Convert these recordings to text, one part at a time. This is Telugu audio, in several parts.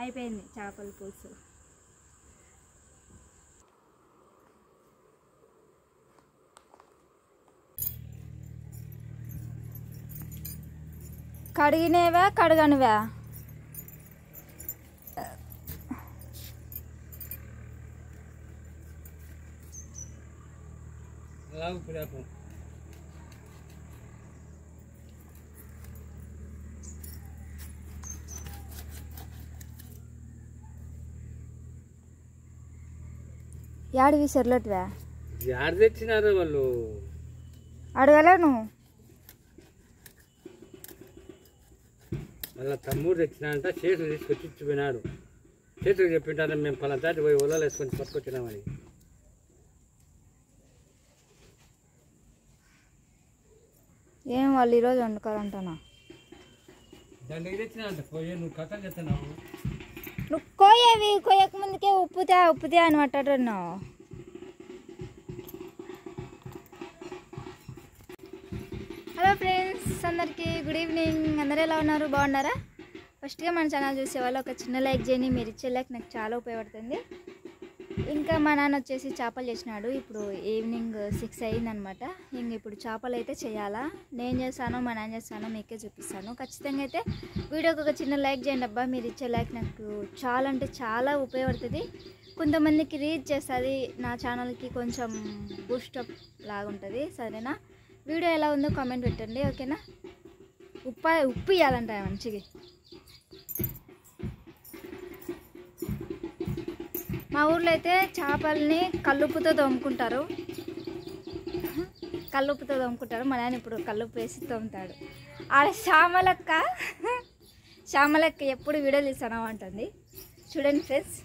అయిపోయింది చేపల పులుసు. కడిగినవా కడగనివా? యాడివి సెర్లట్వా? యాడ తెచ్చినారు వాళ్ళు? అడగలే నువ్వు? వాళ్ళ తమ్ముడు తెచ్చినాడంట, చేతులు తీసుకొచ్చి ఇచ్చిపోయినాడు. చేతులు చెప్పింటారు మేము పలానా దాటి పోయి ఒలాలు వేసుకొని పట్టుకొచ్చినామని. ఏం వాళ్ళు ఈరోజు వండుకోరంటనా? దండకి తెచ్చినాడంట. పోయి నువ్వు కథలు చెప్తున్నావు. నువ్వు కోయేవి కోయక ముందుకే ఉప్పుతే అని మాట్లాడుతున్నావు. హలో ఫ్రెండ్స్, అందరికీ గుడ్ ఈవినింగ్. అందరూ ఎలా ఉన్నారు? బాగున్నారా? ఫస్ట్గా మన ఛానల్ చూసే వాళ్ళు ఒక చిన్న లైక్ చేయండి. మీరు ఇచ్చే లైక్ నాకు చాలా ఉపయోగపడుతుంది. ఇంకా మా నాన్న వచ్చేసి చేపలు చేసినాడు. ఇప్పుడు ఈవినింగ్ 6 అయిందనమాట. ఇంక ఇప్పుడు చేపలు అయితే చేయాలా. నేను చేస్తానో మా నాన్న చేస్తానో మీకే చూపిస్తాను. ఖచ్చితంగా అయితే వీడియోకి ఒక చిన్న లైక్ చేయండి అబ్బా. మీరు ఇచ్చే లైక్ నాకు చాలా అంటే చాలా ఉపయోగపడుతుంది. కొంతమందికి రీచ్ చేస్తుంది, నా ఛానల్కి కొంచెం బూస్టప్ లాగుంటుంది. సరేనా? వీడియో ఎలా ఉందో కామెంట్ పెట్టండి, ఓకేనా? ఉప్పు ఇవ్వాలంట మంచిగా. మా ఊర్లో అయితే చేపల్ని కల్లుప్పుతో తోముకుంటారు. మా నాన్న ఇప్పుడు కల్లుప్పు వేసి తోముతాడు. ఆడ శ్యామలక్క ఎప్పుడు వీడియోలు ఇస్తానా అంటుంది. చూడండి ఫ్రెండ్స్.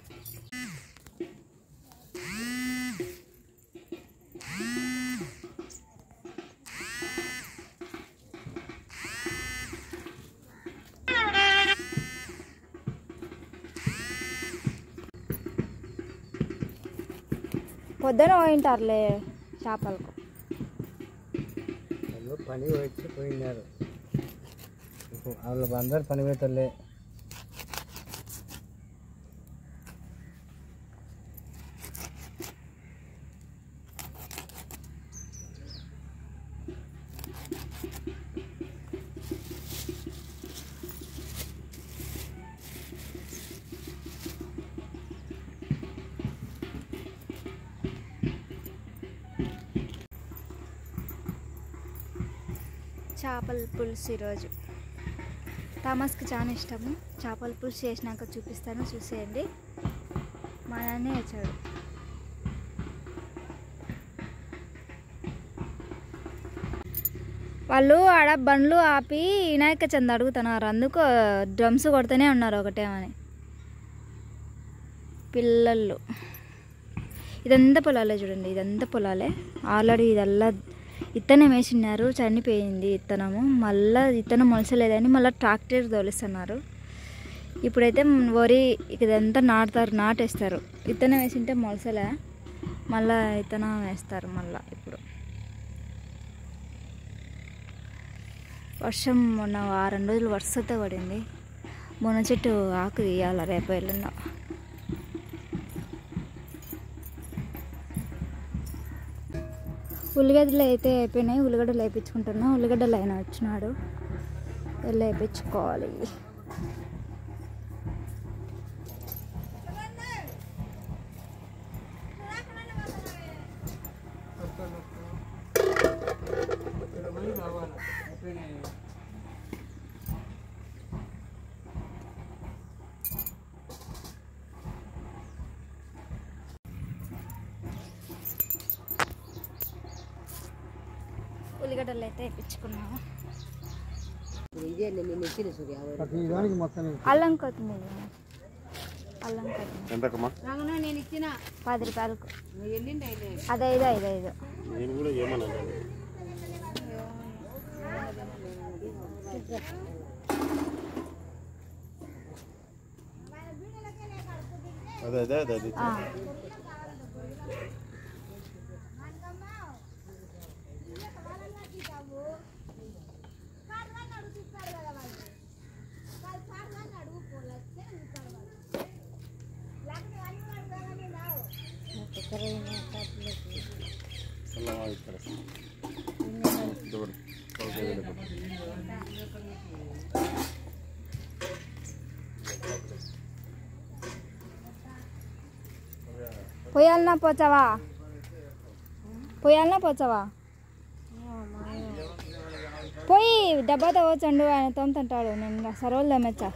పొద్దున పోయింటారులే చేపలకు. పని వచ్చి పోయినారు వాళ్ళు, అందరు పని పోతారులే. చేపల పులుసు ఈరోజు థామస్కి చాలా ఇష్టము. చేపల పులుసు చేసినాక చూపిస్తాను, చూసేయండి. మా నాన్నే వచ్చాడు. వాళ్ళు ఆడ బండ్లు ఆపి వినాయక చంద అడుగుతున్నారు. అందుకు డ్రమ్స్ కొడుతూనే ఉన్నారు ఒకటేమని పిల్లలు. ఇదంతా పొలాలే చూడండి, ఇదంతా పొలాలే. ఆల్రెడీ ఇదల్లా ఇత్తనం వేసినారు, చనిపోయింది ఇత్తనము. మళ్ళీ ఇత్తనం మొలసలేదని మళ్ళీ ట్రాక్టర్ తోలిస్తున్నారు. ఇప్పుడైతే వరి ఇదంతా నాటేస్తారు. ఇత్తనం వేసింటే మొలసలే, మళ్ళీ ఇత్తనం వేస్తారు మళ్ళీ. ఇప్పుడు వర్షం మొన్న 6 రోజులు వరుసతో పడింది. మున చెట్టు ఆకు తీయాల రేపు ఎల్లుండో. ఉల్లిగడ్డలు అయితే అయిపోయినాయి. ఉల్లిగడ్డలు వేయించుకుంటున్నా. ఉల్లిగడ్డలు అయినా వచ్చినాడు, వెళ్ళి వేయించుకోవాలి. ఉల్లిగడ్డలు అయితే వేయించుకున్నాము. అల్లం కొత్తిమీర 10 రూపాయలకు. అది 5. పోయాలనా పోచావా పోయాలనా పోచావా పోయి డబ్బాతో వచ్చండు ఆయన తోముతుంటాడు నేను సర్వలు తోమెచ్చా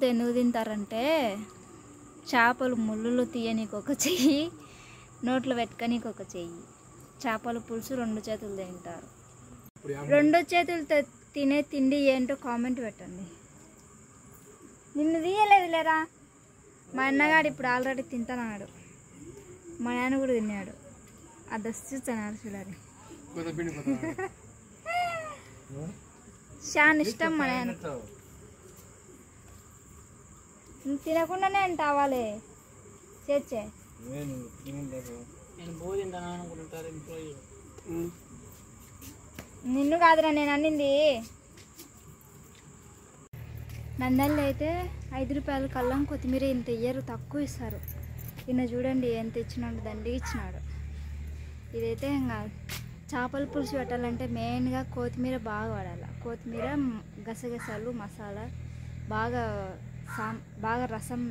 ఎందుకు తింటారంటే చేపలు ముళ్ళులు తీయనీకి ఒక చెయ్యి నోట్లో పెట్టుకనీకి ఒక చెయ్యి చేపల పులుసు 2 చేతులు తింటారు 2 చేతులతో తినే తిండి ఏంటో కామెంట్ పెట్టండి నిన్ను తీయలేదు లేరా మా అన్నగాడు ఇప్పుడు ఆల్రెడీ తింటున్నాడు మా నాన్న కూడా తిన్నాడు ఆ దస్తు తిన్నాడు చూడాలి చాలా ఇష్టం మా నాన్న తినకుండానే అంటావాలే చేర్చే నిన్ను కాదురా నేను అన్నింది నందల్లో అయితే 5 రూపాయల కల్లం కొత్తిమీర ఇంత ఇయ్యరు తక్కువ ఇస్తారు నిన్న చూడండి ఎంత ఇచ్చినాడు దండి ఇచ్చినాడు ఇదైతే ఇంకా చేపల పులుసు పెట్టాలంటే మెయిన్గా కొత్తిమీర బాగా వాడాలి కొత్తిమీర గసగసాలు మసాలా బాగా రసం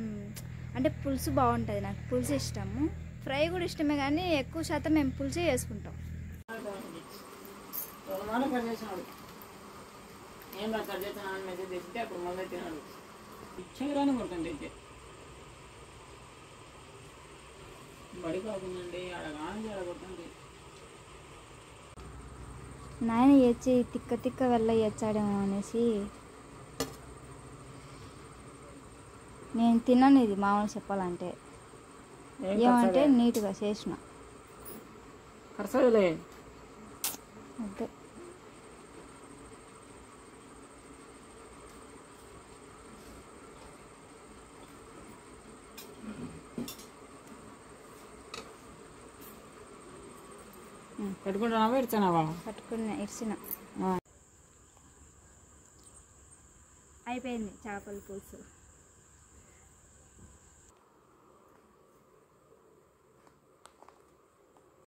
అంటే పులుసు బాగుంటుంది నాకు పులుసు ఇష్టము ఫ్రై కూడా ఇష్టమే కానీ ఎక్కువ శాతం మేము పులుసే చేసుకుంటాం నాయన ఏచి తిక్క వెళ్ళ ఏచాడేమో అనేసి నేను తిన్నాను ఇది మామూలు చెప్పాలంటే ఏమంటే నీట్గా చేసిన అదే కట్టుకుంటున్నావా ఇచ్చానావా ఇచ్చిన అయిపోయింది చేపల పులుసు